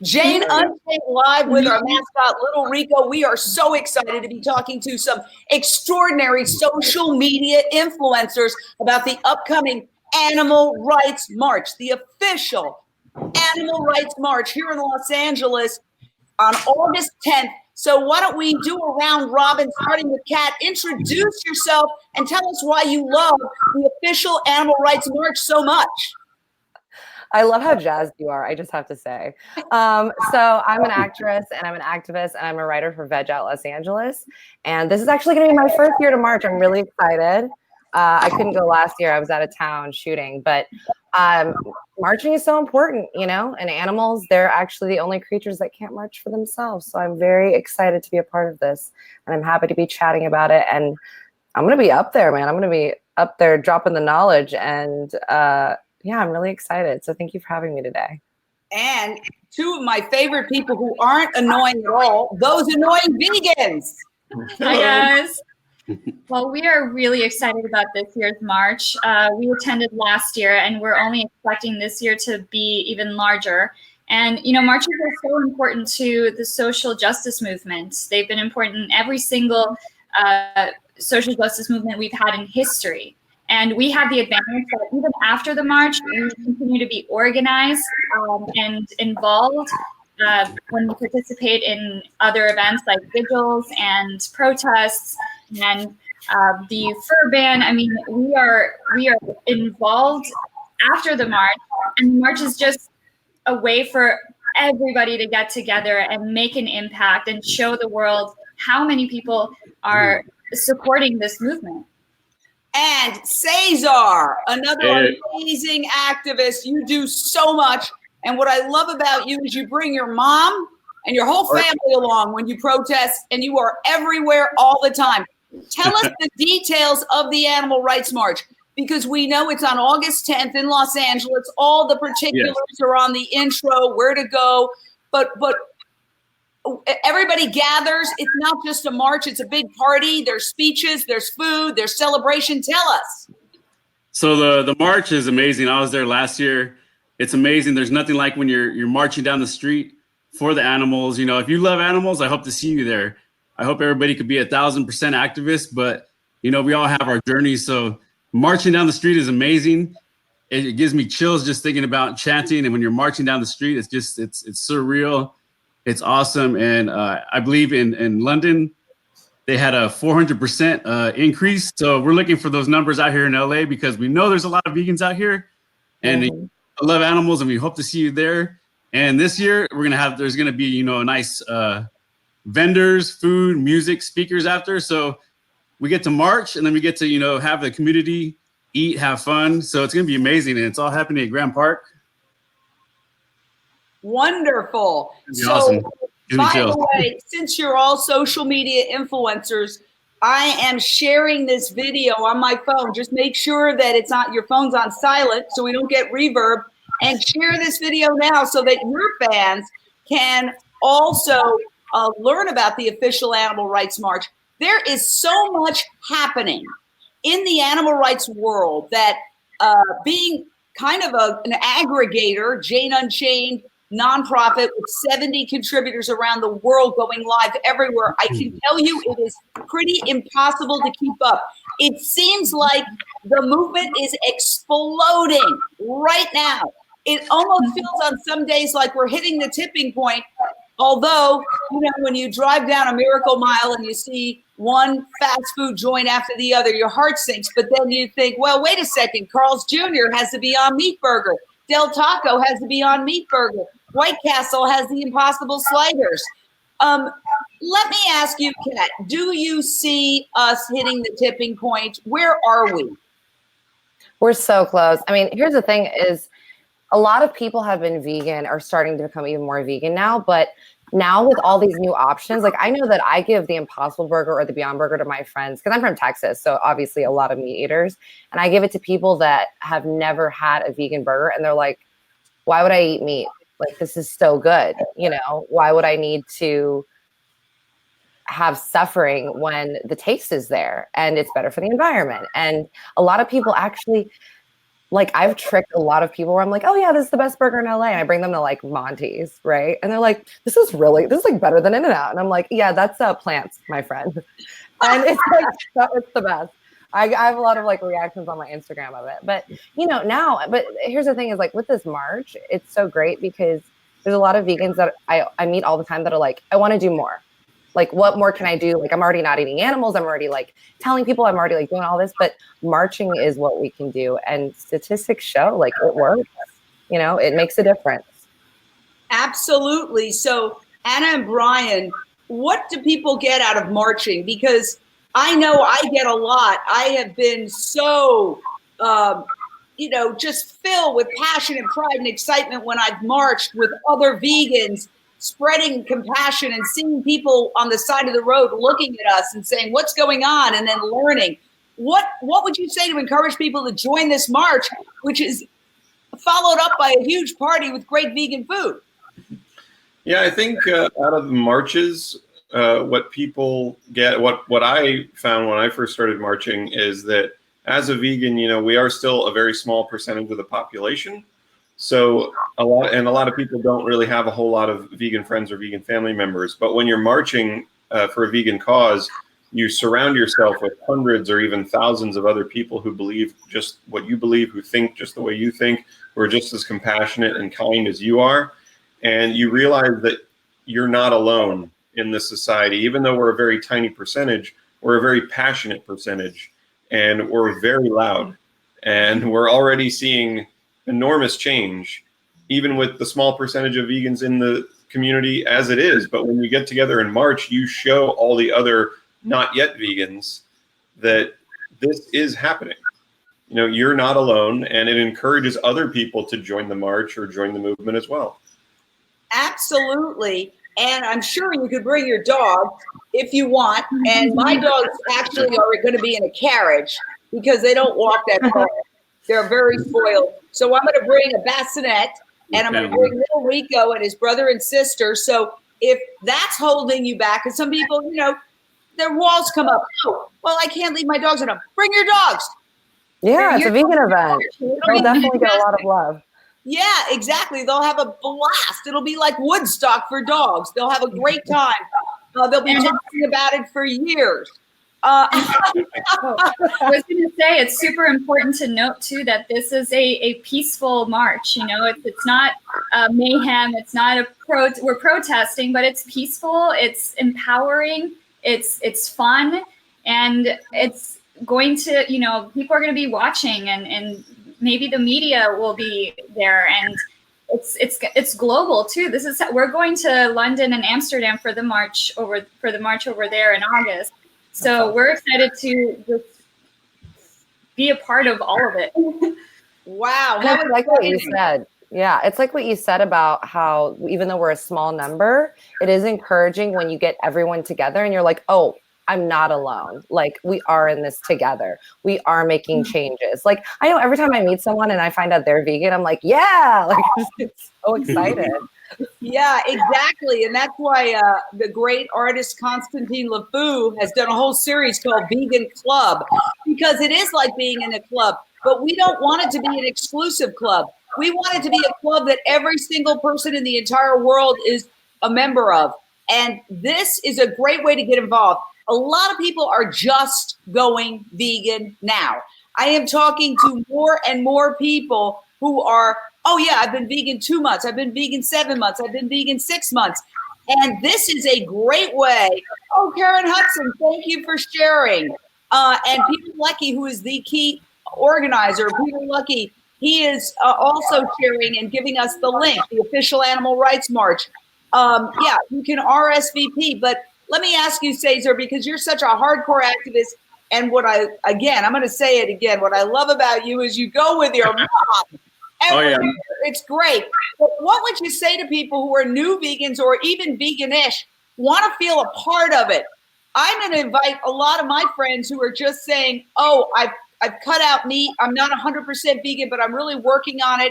Jane Unchained Live with our mascot, Little Rico. We are so excited to be talking to some extraordinary social media influencers about the upcoming Animal Rights March, the official Animal Rights March here in Los Angeles on August 10th. So why don't we do a round robin, starting with Kat. Introduce yourself and tell us why you love the official Animal Rights March so much. I love how jazzed you are, I just have to say. So I'm an actress and I'm an activist and I'm a writer for Veg Out Los Angeles. And this is actually going to be my first year to march. I'm really excited. I couldn't go last year. I was out of town shooting, but marching is so important, you know, and animals, they're actually the only creatures that can't march for themselves. So I'm very excited to be a part of this and I'm happy to be chatting about it. And I'm going to be up there, man. I'm going to be up there dropping the knowledge and, yeah, I'm really excited. So thank you for having me today. And two of my favorite people who aren't annoying at all, those annoying vegans. Hi, guys. Well, we are really excited about this year's march. We attended last year, and we're only expecting this year to be even larger. And, you know, marches are so important to the social justice movement. They've been important in every single social justice movement we've had in history. And we have the advantage that even after the march, we continue to be organized and involved when we participate in other events like vigils and protests and the fur ban. I mean, we are involved after the march, and the march is just a way for everybody to get together and make an impact and show the world how many people are supporting this movement. And Cesar, another amazing activist. You do so much. And what I love about you is you bring your mom and your whole family along when you protest, and you are everywhere all the time. Tell us the details of the Animal Rights March, because we know it's on August 10th in Los Angeles. All the particulars are on the intro, where to go. But everybody gathers. It's not just a march, it's a big party. There's speeches, there's food, there's celebration. Tell us. So the march is amazing. I was there last year. It's amazing. There's nothing like when you're marching down the street for the animals. You know, if you love animals, I hope to see you there. I hope everybody could be 1,000% activist, but you know, we all have our journeys. So marching down the street is amazing. It gives me chills just thinking about chanting. And when you're marching down the street, it's just, it's surreal. It's awesome. And I believe in London, they had a 400% increase. So we're looking for those numbers out here in LA, because we know there's a lot of vegans out here and they love animals, and we hope to see you there. And this year there's going to be, you know, a nice vendors, food, music, speakers after. So we get to march, and then we get to, you know, have the community eat, have fun. So it's going to be amazing. And it's all happening at Grand Park. Wonderful. So, awesome. by the way, since you're all social media influencers, I am sharing this video on my phone. Just make sure that it's not, your phone's on silent so we don't get reverb, and share this video now so that your fans can also learn about the official Animal Rights March. There is so much happening in the animal rights world that being kind of an aggregator, Jane Unchained nonprofit with 70 contributors around the world going live everywhere, I can tell you it is pretty impossible to keep up. It seems like the movement is exploding right now. It almost feels on some days like we're hitting the tipping point. Although, you know, when you drive down a Miracle Mile and you see one fast food joint after the other, your heart sinks. But then you think, well, wait a second, Carl's Jr. has to be on Meat Burger. Del Taco has to be on Meat Burger. White Castle has the Impossible Sliders. Let me ask you, Kat, do you see us hitting the tipping point? Where are we? We're so close. I mean, here's the thing is, a lot of people have been vegan, are starting to become even more vegan now, but now with all these new options, like I know that I give the Impossible Burger or the Beyond Burger to my friends, because I'm from Texas, so obviously a lot of meat eaters, and I give it to people that have never had a vegan burger, and they're like, why would I eat meat? Like, this is so good, you know? Why would I need to have suffering when the taste is there and it's better for the environment? And a lot of people actually, like I've tricked a lot of people where I'm like, oh yeah, this is the best burger in LA. And I bring them to like Monty's, right? And they're like, this is like better than In-N-Out. And I'm like, yeah, that's plants, my friend. And it's like, it's the best. I have a lot of like reactions on my Instagram of it. But but here's the thing is like with this march, it's so great because there's a lot of vegans that I meet all the time that are like, I want to do more. Like, what more can I do? Like, I'm already not eating animals. I'm already like telling people, I'm already like doing all this, but marching is what we can do. And statistics show like it works, it makes a difference. Absolutely. So Anna and Brian, what do people get out of marching? Because I know I get a lot. I have been so, just filled with passion and pride and excitement when I've marched with other vegans, spreading compassion and seeing people on the side of the road looking at us and saying, what's going on? And then learning. What would you say to encourage people to join this march, which is followed up by a huge party with great vegan food? Yeah, I think out of the marches, what people get, what I found when I first started marching is that as a vegan, we are still a very small percentage of the population. So a lot of people don't really have a whole lot of vegan friends or vegan family members. But when you're marching for a vegan cause, you surround yourself with hundreds or even thousands of other people who believe just what you believe, who think just the way you think, who are just as compassionate and kind as you are. And you realize that you're not alone in this society. Even though we're a very tiny percentage, we're a very passionate percentage, and we're very loud. And we're already seeing enormous change, even with the small percentage of vegans in the community as it is. But when you get together in March, you show all the other not yet vegans that this is happening. You're not alone, and it encourages other people to join the march or join the movement as well. Absolutely. And I'm sure you could bring your dog if you want. And my dogs actually are going to be in a carriage because they don't walk that far. They're very spoiled. So I'm going to bring a bassinet, and I'm going to bring little Rico and his brother and sister. So if that's holding you back, and some people, their walls come up. Oh, well, I can't leave my dogs at home. Bring your dogs. Yeah, it's a vegan event. They'll definitely get a lot of love. Yeah, exactly. They'll have a blast. It'll be like Woodstock for dogs. They'll have a great time. They'll be talking about it for years. I was going to say, it's super important to note too that this is a peaceful march. It's not mayhem. It's not we're protesting, but it's peaceful. It's empowering. It's fun, and it's going to people are going to be watching, and maybe the media will be there, and it's global too. We're going to London and Amsterdam for the march over there in August. So we're excited to just be a part of all of it. Wow. And it's like what you said. Yeah, it's like what you said about how even though we're a small number, it is encouraging when you get everyone together and you're like, oh, I'm not alone. Like, we are in this together. We are making changes. Like, I know every time I meet someone and I find out they're vegan, I'm like, yeah, like I'm just so excited. Yeah, exactly. And that's why the great artist Constantine LeFou has done a whole series called Vegan Club, because it is like being in a club, but we don't want it to be an exclusive club. We want it to be a club that every single person in the entire world is a member of. And this is a great way to get involved. A lot of people are just going vegan now. I am talking to more and more people who are, oh yeah, I've been vegan 2 months. I've been vegan 7 months. I've been vegan 6 months. And this is a great way. Oh, Karen Hudson, thank you for sharing. And Peter Lucky, who is the key organizer, Peter Lucky, he is also sharing and giving us the link, the official Animal Rights March. Yeah, you can RSVP, but let me ask you, Cesar, because you're such a hardcore activist, and I'm going to say it again, what I love about you is you go with your mom. Oh, yeah. It's great. But what would you say to people who are new vegans or even veganish, want to feel a part of it? I'm going to invite a lot of my friends who are just saying, oh, I've cut out meat. I'm not 100% vegan, but I'm really working on it.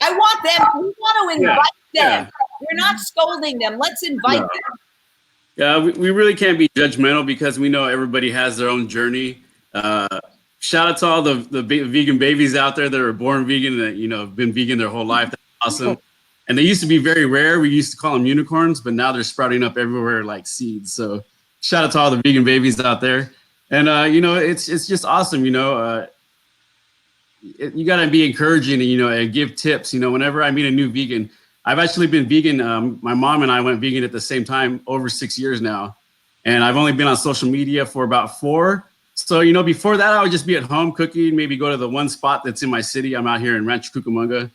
I want them. We want to invite them. We're not scolding them. Let's invite them. Yeah, we really can't be judgmental because we know everybody has their own journey. shout out to all the vegan babies out there that are born vegan that, you know, have been vegan their whole life. That's awesome. And they used to be very rare. We used to call them unicorns, but now they're sprouting up everywhere like seeds. So shout out to all the vegan babies out there. And, you know, it's just awesome. You know, you got to be encouraging and, you know, and give tips. You know, whenever I meet a new vegan, I've actually been vegan. My mom and I went vegan at the same time over 6 years now. And I've only been on social media for about 4. So, you know, before that, I would just be at home cooking, maybe go to the one spot that's in my city. I'm out here in Rancho Cucamonga.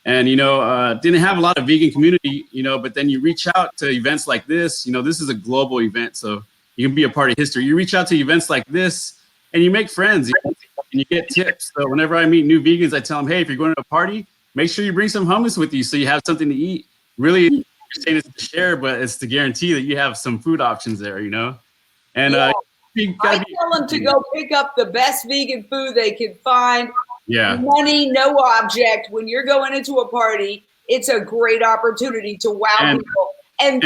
And, you know, didn't have a lot of vegan community, you know, but then you reach out to events like this. You know, this is a global event, so you can be a part of history. You reach out to events like this and you make friends, you know, and you get tips. So whenever I meet new vegans, I tell them, hey, if you're going to a party, make sure you bring some hummus with you so you have something to eat. Really, you're saying it's to share, but it's to guarantee that you have some food options there, you know. And I tell them to go pick up the best vegan food they can find. Yeah. Money, no object. When you're going into a party, it's a great opportunity to wow people. And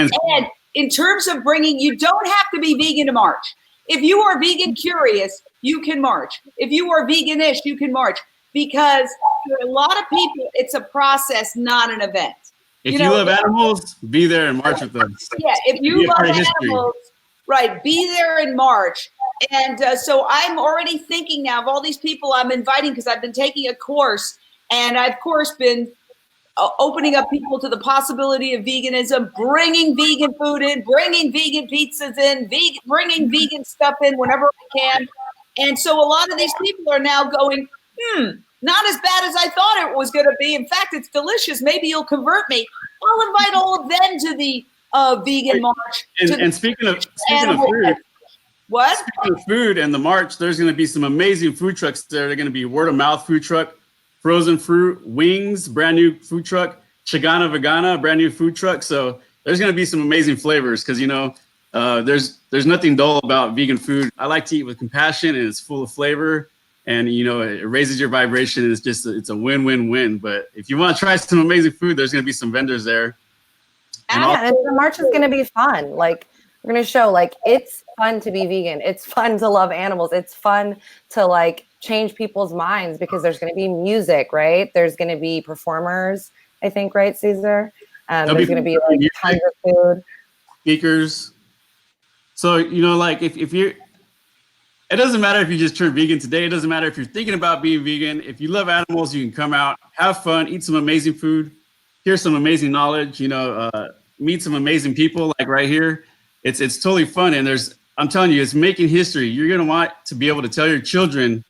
in terms of bringing, you don't have to be vegan to march. If you are vegan curious, you can march. If you are veganish, you can march. Because for a lot of people, it's a process, not an event. If you love animals, be there and march with them. Yeah, if you love animals, right, be there in March. And so I'm already thinking now of all these people I'm inviting because I've been taking a course. And I've, of course, been opening up people to the possibility of veganism, bringing vegan food in, bringing vegan pizzas in, bringing vegan stuff in whenever I can. And so a lot of these people are now going, not as bad as I thought it was going to be. In fact, it's delicious. Maybe you'll convert me. I'll invite all of them to the vegan march. And speaking of food, what? Speaking of food and the march, there's going to be some amazing food trucks there. They're going to be word of mouth food truck, frozen fruit, wings, brand new food truck, Chagana Vegana, brand new food truck. So there's going to be some amazing flavors because, you know, there's nothing dull about vegan food. I like to eat with compassion and it's full of flavor. And, you know, it raises your vibration. And it's a win-win-win. But if you want to try some amazing food, there's going to be some vendors there. And the march is going to be fun. Like, we're going to show, like, it's fun to be vegan. It's fun to love animals. It's fun to, like, change people's minds because there's going to be music, right? There's going to be performers, I think, right, Caesar? There's going to be, like, tons of food. Speakers. So, you know, like, if you're, it doesn't matter if you just turned vegan today. It doesn't matter if you're thinking about being vegan. If you love animals, you can come out, have fun, eat some amazing food, hear some amazing knowledge, you know, meet some amazing people like right here. It's totally fun. And I'm telling you, it's making history. You're going to want to be able to tell your children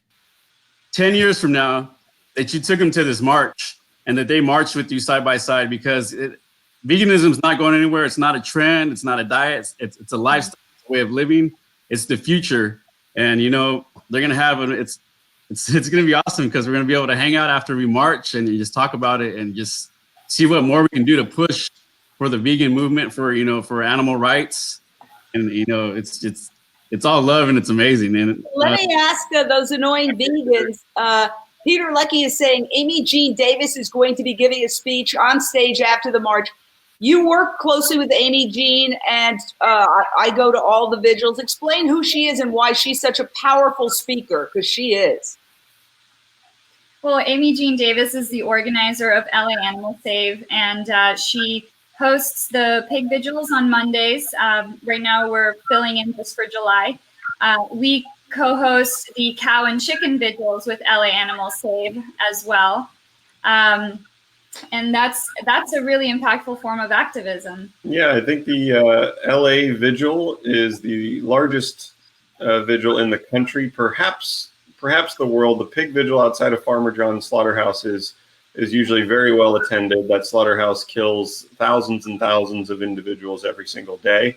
10 years from now that you took them to this march and that they marched with you side by side because veganism is not going anywhere. It's not a trend. It's not a diet. It's a lifestyle, it's a way of living. It's the future. And, you know, they're going to have it's going to be awesome because we're going to be able to hang out after we march and just talk about it and just see what more we can do to push for the vegan movement, for, you know, for animal rights. And, you know, it's all love and it's amazing. And let me ask those annoying vegans. Peter Leckie is saying Amy Jean Davis is going to be giving a speech on stage after the march. You work closely with Amy Jean, and I go to all the vigils. Explain who she is and why she's such a powerful speaker, because she is. Well, Amy Jean Davis is the organizer of LA Animal Save, and she hosts the pig vigils on Mondays. Right now we're filling in just for July. We co-host the cow and chicken vigils with LA Animal Save as well. And that's a really impactful form of activism. Yeah, I think the LA vigil is the largest vigil in the country, perhaps the world. The pig vigil outside of Farmer John's slaughterhouse is usually very well attended. That slaughterhouse kills thousands and thousands of individuals every single day.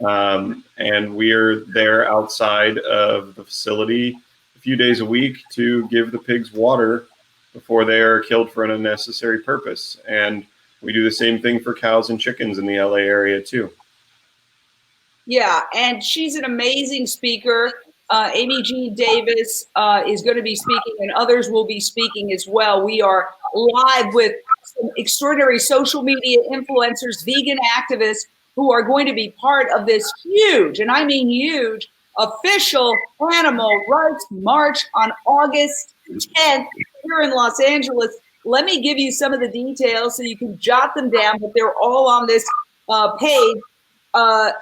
And we're there outside of the facility a few days a week to give the pigs water before they are killed for an unnecessary purpose. And we do the same thing for cows and chickens in the LA area too. Yeah, and she's an amazing speaker. Amy Jean Davis is going to be speaking, and others will be speaking as well. We are live with some extraordinary social media influencers, vegan activists, who are going to be part of this huge, and I mean huge, official animal rights march on August 10th here in Los Angeles. Let me give you some of the details so you can jot them down, but they're all on this page.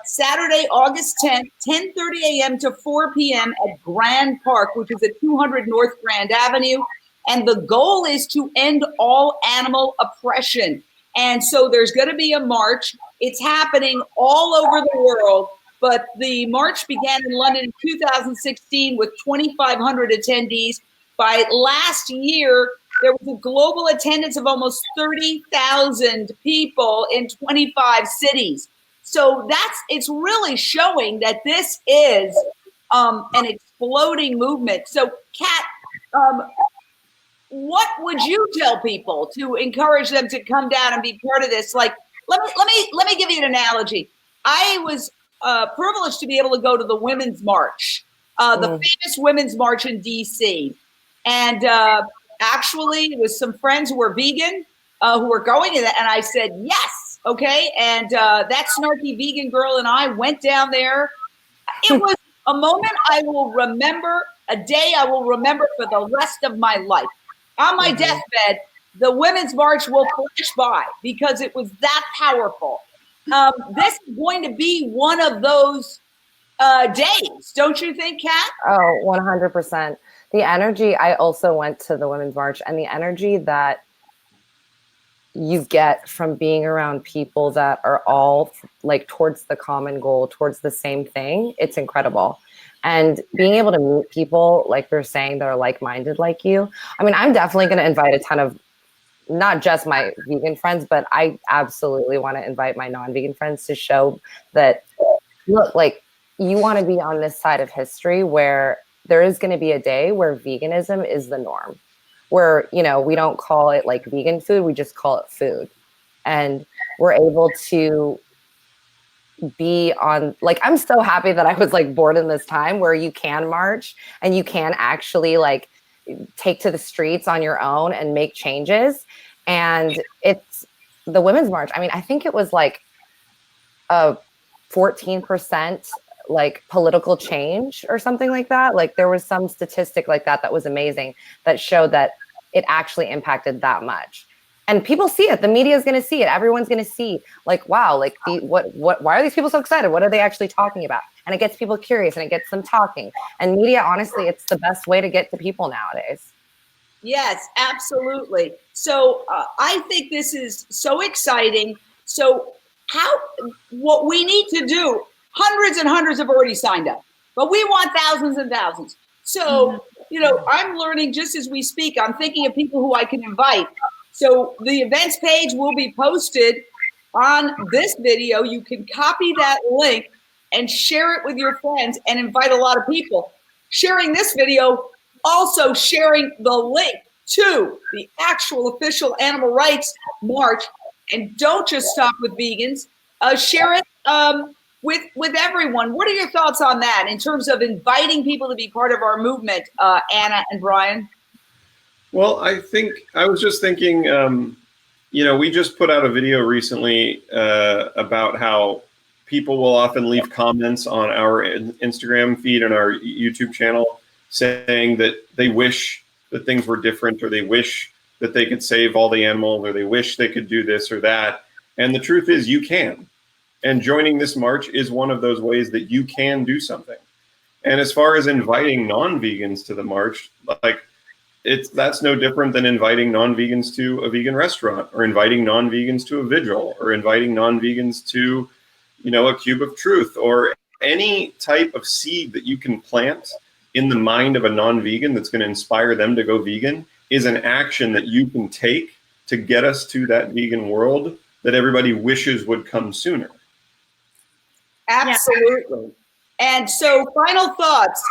Saturday, August 10th, 10:30 a.m. to 4 p.m. at Grand Park, which is at 200 North Grand Avenue. And the goal is to end all animal oppression. And so there's going to be a march. It's happening all over the world. But the march began in London in 2016 with 2,500 attendees. By last year, there was a global attendance of almost 30,000 people in 25 cities. So it's really showing that this is an exploding movement. So, Kat, what would you tell people to encourage them to come down and be part of this? Like, let me give you an analogy. I was privileged to be able to go to the Women's March, the famous Women's March in DC, and actually, it was some friends who were vegan who were going to that, and I said yes, okay. And that snarky vegan girl and I went down there. It was a moment I will remember, a day I will remember for the rest of my life. On my deathbed, the Women's March will flash by because it was that powerful. This is going to be one of those days, don't you think, Kat? Oh, 100%. The energy, I also went to the Women's March, and the energy that you get from being around people that are all like towards the common goal, towards the same thing, it's incredible. And being able to meet people, like you're saying, that are like-minded like you. I mean, I'm definitely going to invite a ton of, not just my vegan friends, but I absolutely want to invite my non-vegan friends to show that, look, like, you want to be on this side of history where there is going to be a day where veganism is the norm, where, you know, we don't call it like vegan food, we just call it food. And we're able to be on, like, I'm so happy that I was like born in this time where you can march and you can actually like take to the streets on your own and make changes. And it's the Women's March. I mean, I think it was like a 14% like political change or something like that. Like there was some statistic like that was amazing, that showed that it actually impacted that much. And people see it. The media is going to see it. Everyone's going to see, like, wow, like, why are these people so excited? What are they actually talking about? And it gets people curious and it gets them talking. And media, honestly, it's the best way to get to people nowadays. Yes, absolutely. So I think this is so exciting. So what we need to do, hundreds and hundreds have already signed up, but we want thousands and thousands. So, you know, I'm learning just as we speak. I'm thinking of people who I can invite. So the events page will be posted on this video. You can copy that link and share it with your friends and invite a lot of people. Sharing this video, also sharing the link to the actual official animal rights march. And don't just stop with vegans. Share it with everyone. What are your thoughts on that in terms of inviting people to be part of our movement, Anna and Brian? Well, I was just thinking, you know, we just put out a video recently about how people will often leave comments on our Instagram feed and our YouTube channel saying that they wish that things were different, or they wish that they could save all the animals, or they wish they could do this or that. And the truth is you can. And joining this march is one of those ways that you can do something. And as far as inviting non-vegans to the march, like, that's no different than inviting non-vegans to a vegan restaurant, or inviting non-vegans to a vigil, or inviting non-vegans to, you know, a cube of truth, or any type of seed that you can plant in the mind of a non-vegan that's going to inspire them to go vegan is an action that you can take to get us to that vegan world that everybody wishes would come sooner. Absolutely. And so final thoughts,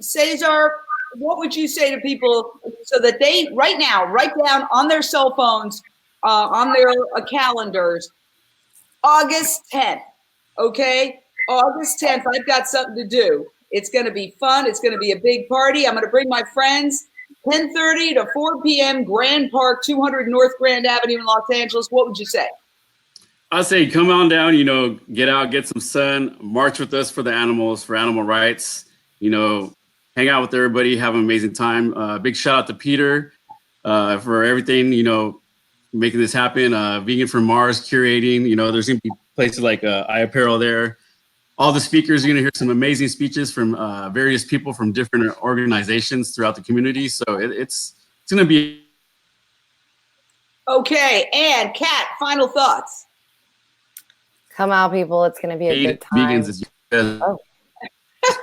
Cesar, what would you say to people so that they right now write down on their cell phones, on their calendars, August 10th, okay? August 10th, I've got something to do. It's going to be fun. It's going to be a big party. I'm going to bring my friends, 10:30 to 4 p.m., Grand Park, 200 North Grand Avenue in Los Angeles. What would you say? I say come on down, get out, get some sun, march with us for the animals, for animal rights, hang out with everybody, have an amazing time. Big shout out to Peter for everything, making this happen. Vegan from Mars curating, there's going to be places like iApparel there. All the speakers, you're going to hear some amazing speeches from various people from different organizations throughout the community. So it's going to be. Okay, and Kat, final thoughts. Come out, people. It's going to be a good time. Vegans is we're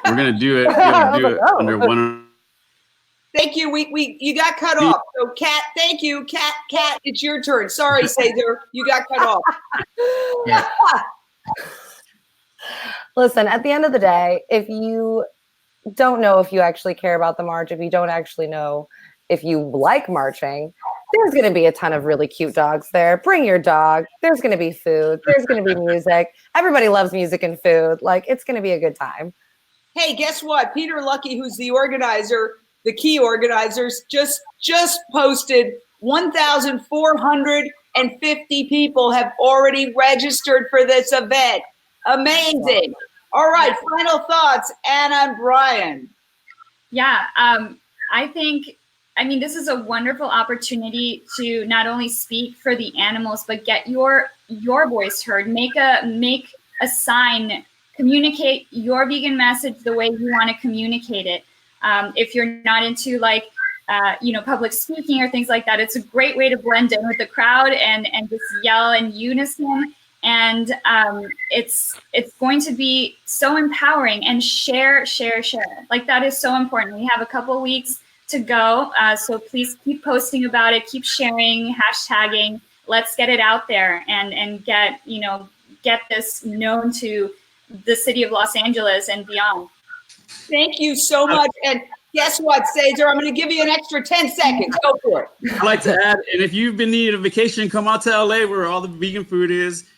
going to do it. Under one. Thank you. You got cut off. So Kat, thank you. Kat, it's your turn. Sorry, Cesar, you got cut off. Yeah. Listen, at the end of the day, if you don't know if you actually care about the march, if you don't actually know if you like marching, there's going to be a ton of really cute dogs there. Bring your dog. There's going to be food. There's going to be music. Everybody loves music and food. Like, it's going to be a good time. Hey, guess what? Peter Lucky, who's the organizer, the key organizers, just posted 1,450 people have already registered for this event. Amazing. All right, final thoughts, Anna and Brian. Yeah, I mean, this is a wonderful opportunity to not only speak for the animals, but get your voice heard. Make a sign, communicate your vegan message the way you want to communicate it. If you're not into public speaking or things like that, it's a great way to blend in with the crowd and just yell in unison. And it's going to be so empowering, and share. Like, that is so important. We have a couple of weeks to go. So please keep posting about it, keep sharing, hashtagging. Let's get it out there and get this known to the city of Los Angeles and beyond. Thank you so much. And guess what, Cesar? I'm going to give you an extra 10 seconds. Go for it. I'd like to add, and if you've been needing a vacation, come out to LA where all the vegan food is.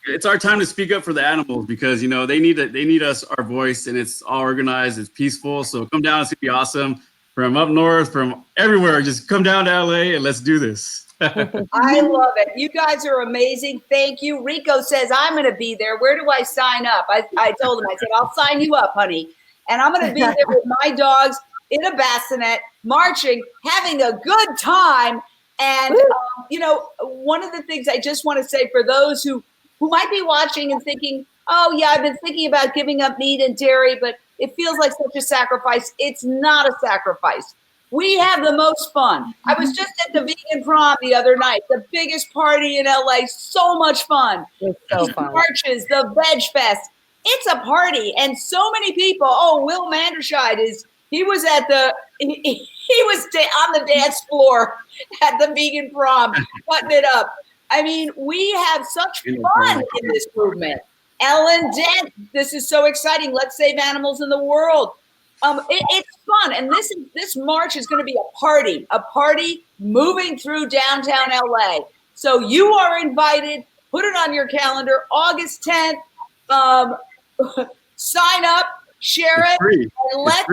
It's our time to speak up for the animals, because they need us, our voice, and it's all organized, it's peaceful. So come down, it's gonna be awesome. From up north, from everywhere, just come down to LA and let's do this. I love it. You guys are amazing. Thank you. Rico says, I'm going to be there. Where do I sign up? I told him, I said, I'll sign you up, honey. And I'm going to be there with my dogs in a bassinet, marching, having a good time. And, one of the things I just want to say for those who might be watching and thinking, oh, yeah, I've been thinking about giving up meat and dairy, but it feels like such a sacrifice. It's not a sacrifice. We have the most fun. I was just at the vegan prom the other night, the biggest party in LA. So much fun. It's so fun. Marches, the Veg Fest. It's a party, and so many people. Oh, Will Manderscheid he was on the dance floor at the vegan prom, putting it up. I mean, we have such fun in this movement. Ellen Dent, this is so exciting. Let's save animals in the world. It's fun, and this march is going to be a party moving through downtown LA. So you are invited. Put it on your calendar, August 10th. Sign up, share it, and let's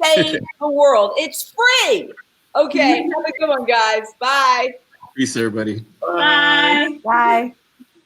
save the world. It's free. Okay, have a good one, guys. Bye. Peace, everybody. Bye. Bye.